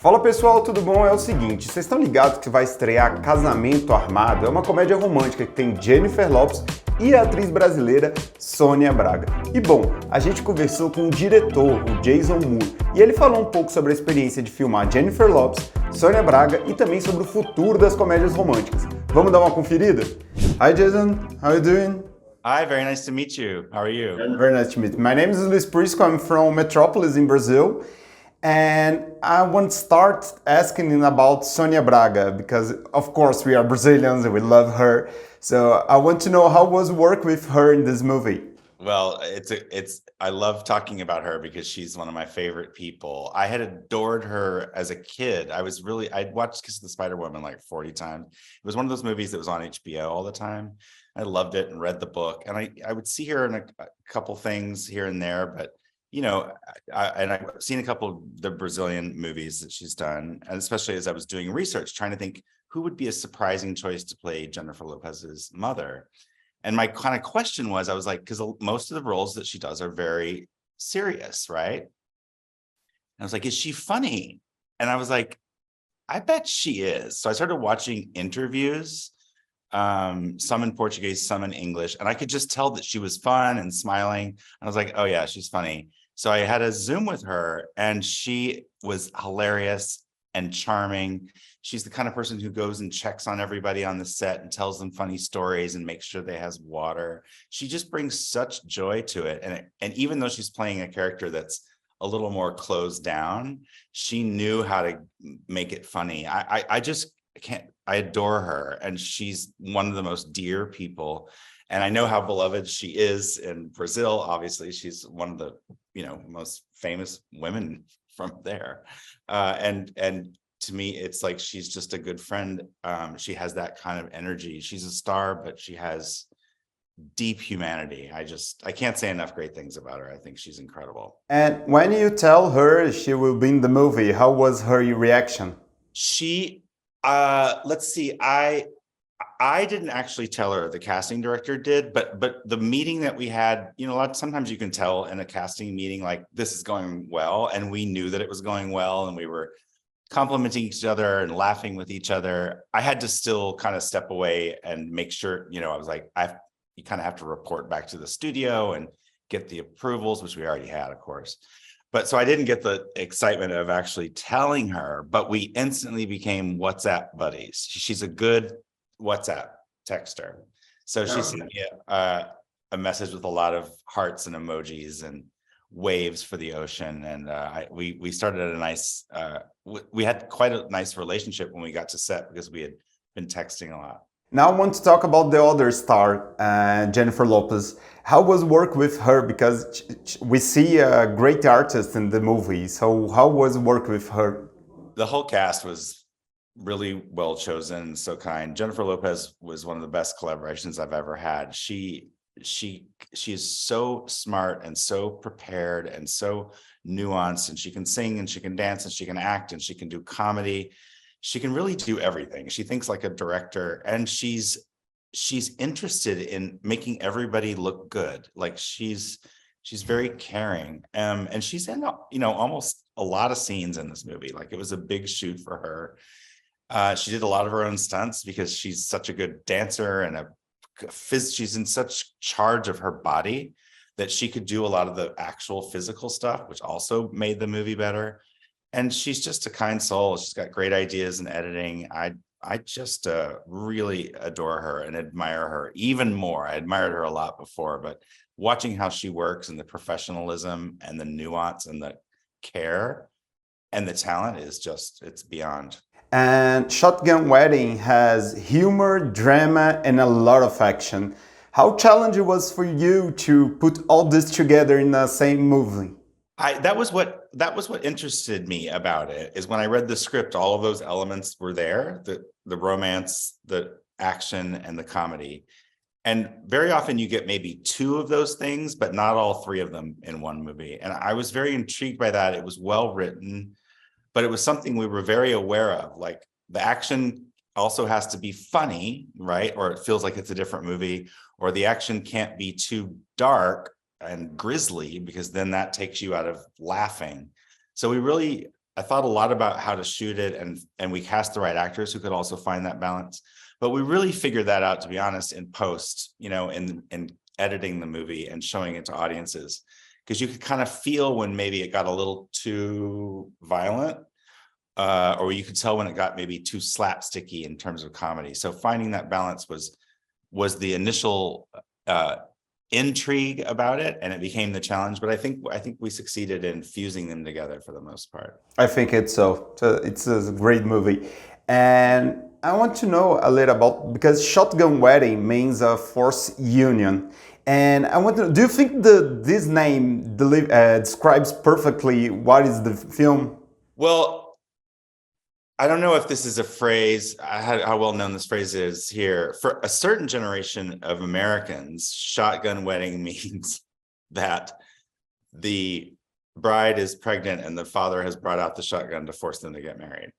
Fala pessoal, tudo bom? É o seguinte, vocês estão ligados que vai estrear Casamento Armado? É uma comédia romântica que tem Jennifer Lopez e a atriz brasileira Sônia Braga. E bom, a gente conversou com o diretor, o Jason Moore, e ele falou um pouco sobre a experiência de filmar Jennifer Lopez, Sônia Braga e também sobre o futuro das comédias românticas. Vamos dar uma conferida? Hi Jason, how are you doing? Hi, very nice to meet you. How are you? Very nice to meet you. My name is Luis Prisco, I'm from Metrópoles in Brazil. And I want to start asking about Sônia Braga because, of course, we are Brazilians and we love her. So I want to know how was work with her in this movie. Well, I love talking about her because she's one of my favorite people. I had adored her as a kid. I'd watched Kiss of the Spider Woman like 40 times. It was one of those movies that was on HBO all the time. I loved it and read the book, and I would see her in a couple things here and there, but I've seen a couple of the Brazilian movies that she's done, and especially as I was doing research, trying to think who would be a surprising choice to play Jennifer Lopez's mother. And my kind of question was, I was like, because most of the roles that she does are very serious, right? And I was like, is she funny? And I was like, I bet she is. So I started watching interviews, some in Portuguese, some in English, and I could just tell that she was fun and smiling. And I was like, oh yeah, she's funny. So I had a Zoom with her, and she was hilarious and charming. She's the kind of person who goes and checks on everybody on the set and tells them funny stories and makes sure they has water. She just brings such joy to it. And even though she's playing a character that's a little more closed down, she knew how to make it funny. I just can't, I adore her, and she's one of the most dear people. And I know how beloved she is in Brazil. Obviously, she's one of the most famous women from there. And to me, it's like she's just a good friend. She has that kind of energy. She's a star, but she has deep humanity. I can't say enough great things about her. I think she's incredible. And when you tell her she will be in the movie, how was her reaction? Let's see. I didn't actually tell her, the casting director did, but the meeting that we had, sometimes you can tell in a casting meeting, like, this is going well, and we knew that it was going well, and we were complimenting each other and laughing with each other. I had to still kind of step away and make sure, I was like, you kind of have to report back to the studio and get the approvals, which we already had, of course. But so I didn't get the excitement of actually telling her, but we instantly became WhatsApp buddies. She's a good WhatsApp texter. So she sent me a message with a lot of hearts and emojis and waves for the ocean. And we started at a nice, we had quite a nice relationship when we got to set because we had been texting a lot. Now I want to talk about the other star, Jennifer Lopez. How was work with her? Because we see a great artist in the movie. So how was work with her? The whole cast was really well chosen and so kind. Jennifer Lopez was one of the best collaborations I've ever had. She is so smart and so prepared and so nuanced, and she can sing and she can dance and she can act and she can do comedy. She can really do everything. She thinks like a director, and she's interested in making everybody look good. Like she's very caring. And she's in, almost a lot of scenes in this movie. Like, it was a big shoot for her. She did a lot of her own stunts because she's such a good dancer, and she's in such charge of her body that she could do a lot of the actual physical stuff, which also made the movie better. And she's just a kind soul. She's got great ideas in editing. I just really adore her and admire her even more. I admired her a lot before, but watching how she works and the professionalism and the nuance and the care and the talent is just, it's beyond. And Shotgun Wedding has humor, drama, and a lot of action. How challenging was for you to put all this together in the same movie? That was what interested me about it, is when I read the script, all of those elements were there, the romance, the action, and the comedy. And very often you get maybe two of those things, but not all three of them in one movie. And I was very intrigued by that. It was well written, but it was something we were very aware of. Like, the action also has to be funny, right? Or it feels like it's a different movie, or the action can't be too dark and grisly, because then that takes you out of laughing. So we really I thought a lot about how to shoot it, and we cast the right actors who could also find that balance. But we really figured that out, to be honest, in post, in editing the movie and showing it to audiences, because you could kind of feel when maybe it got a little too violent, or you could tell when it got maybe too slapsticky in terms of comedy. So finding that balance was the initial intrigue about it, and it became the challenge. But I think we succeeded in fusing them together for the most part. I think it's so. It's a great movie. And I want to know a little about, because shotgun wedding means a forced union. And I want to, do you think this name describes perfectly what is the film? Well, I don't know if this is a phrase, how well known this phrase is here. For a certain generation of Americans, shotgun wedding means that the bride is pregnant and the father has brought out the shotgun to force them to get married.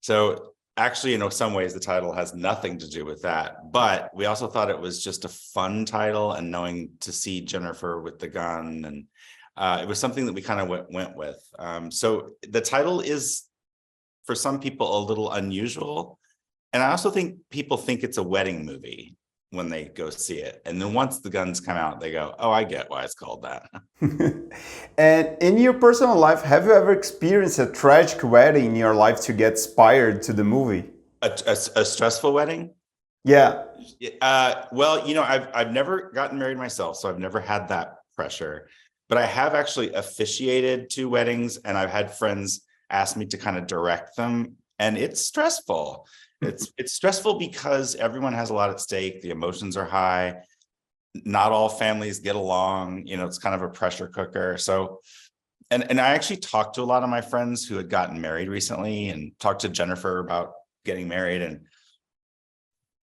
So actually, some ways the title has nothing to do with that, but we also thought it was just a fun title, and knowing to see Jennifer with the gun, and it was something that we kind of went with. So the title is, for some people, a little unusual. And I also think people think it's a wedding movie when they go see it. And then once the guns come out, they go, oh, I get why it's called that. And in your personal life, have you ever experienced a tragic wedding in your life to get inspired to the movie? A stressful wedding? Yeah. Well, I've never gotten married myself, so I've never had that pressure. But I have actually officiated 2 weddings, and I've had friends ask me to kind of direct them, and it's stressful. It's stressful because everyone has a lot at stake. The emotions are high. Not all families get along. It's kind of a pressure cooker. So, and I actually talked to a lot of my friends who had gotten married recently, and talked to Jennifer about getting married, and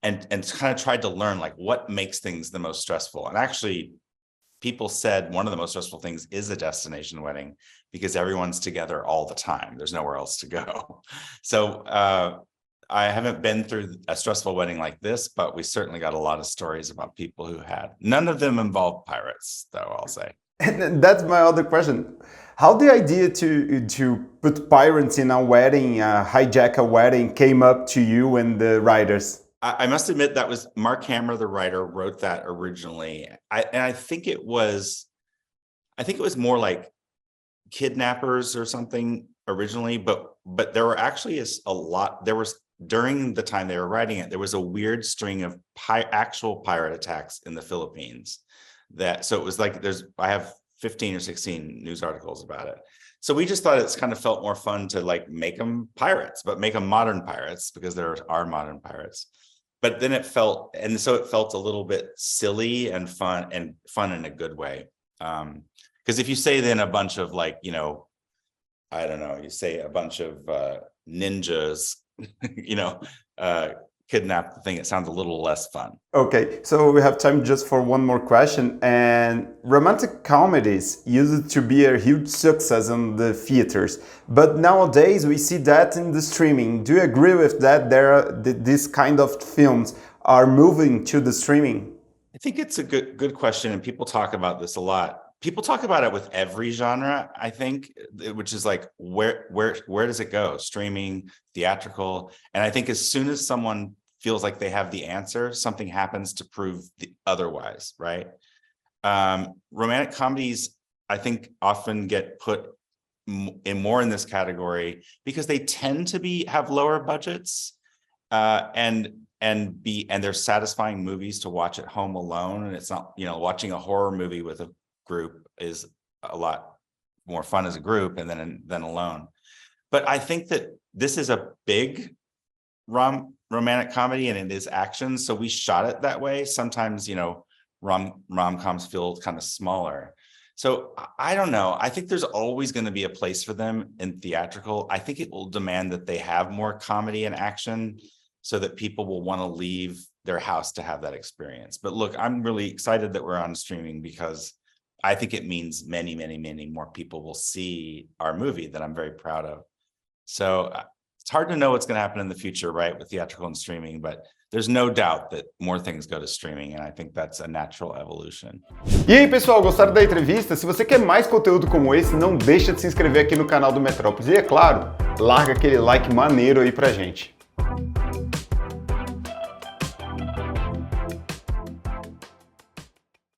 kind of tried to learn, like, what makes things the most stressful. And actually, people said one of the most stressful things is a destination wedding, because everyone's together all the time. There's nowhere else to go. So I haven't been through a stressful wedding like this, but we certainly got a lot of stories about people who had. None of them involved pirates, though, I'll say. And that's my other question. How the idea to put pirates in a wedding, hijack a wedding, came up to you and the writers? I must admit that was Mark Hammer, the writer, wrote that originally. I think it was more like kidnappers or something originally, but there were actually a lot. There was, during the time they were writing it, there was a weird string of actual pirate attacks in the Philippines. So it was like, I have 15 or 16 news articles about it. So we just thought it's kind of felt more fun to, like, make them pirates, but make them modern pirates, because there are modern pirates. But then it felt a little bit silly and fun in a good way. Because if you say then a bunch of, like, I don't know, you say a bunch of ninjas, kidnap the thing, it sounds a little less fun. Okay, so we have time just for one more question. And romantic comedies used to be a huge success in the theaters, but nowadays we see that in the streaming. Do you agree with that? These kind of films are moving to the streaming? I think it's a good question, and people talk about this a lot. People talk about it with every genre, I think, which is like, where does it go? Streaming, theatrical. And I think as soon as someone feels like they have the answer, something happens to prove the otherwise, right? Romantic comedies, I think, often get put more in this category because they tend to have lower budgets, and they're satisfying movies to watch at home alone. And it's not, watching a horror movie with a group is a lot more fun as a group and than alone. But I think that this is a big romantic comedy, and it is action, so we shot it that way. Sometimes, rom-coms feel kind of smaller. So I don't know. I think there's always going to be a place for them in theatrical. I think it will demand that they have more comedy and action, so that people will want to leave their house to have that experience. But look, I'm really excited that we're on streaming, because I think it means many, many, many more people will see our movie that I'm very proud of. So It's hard to know what's going to happen in the future, right, with theatrical and streaming, but there's no doubt that more things go to streaming, and I think that's a natural evolution. E aí, pessoal, gostaram da entrevista? Se você quer mais conteúdo como esse, não deixa de se inscrever aqui no canal do Metrópoles. E é claro, larga aquele like maneiro aí pra gente.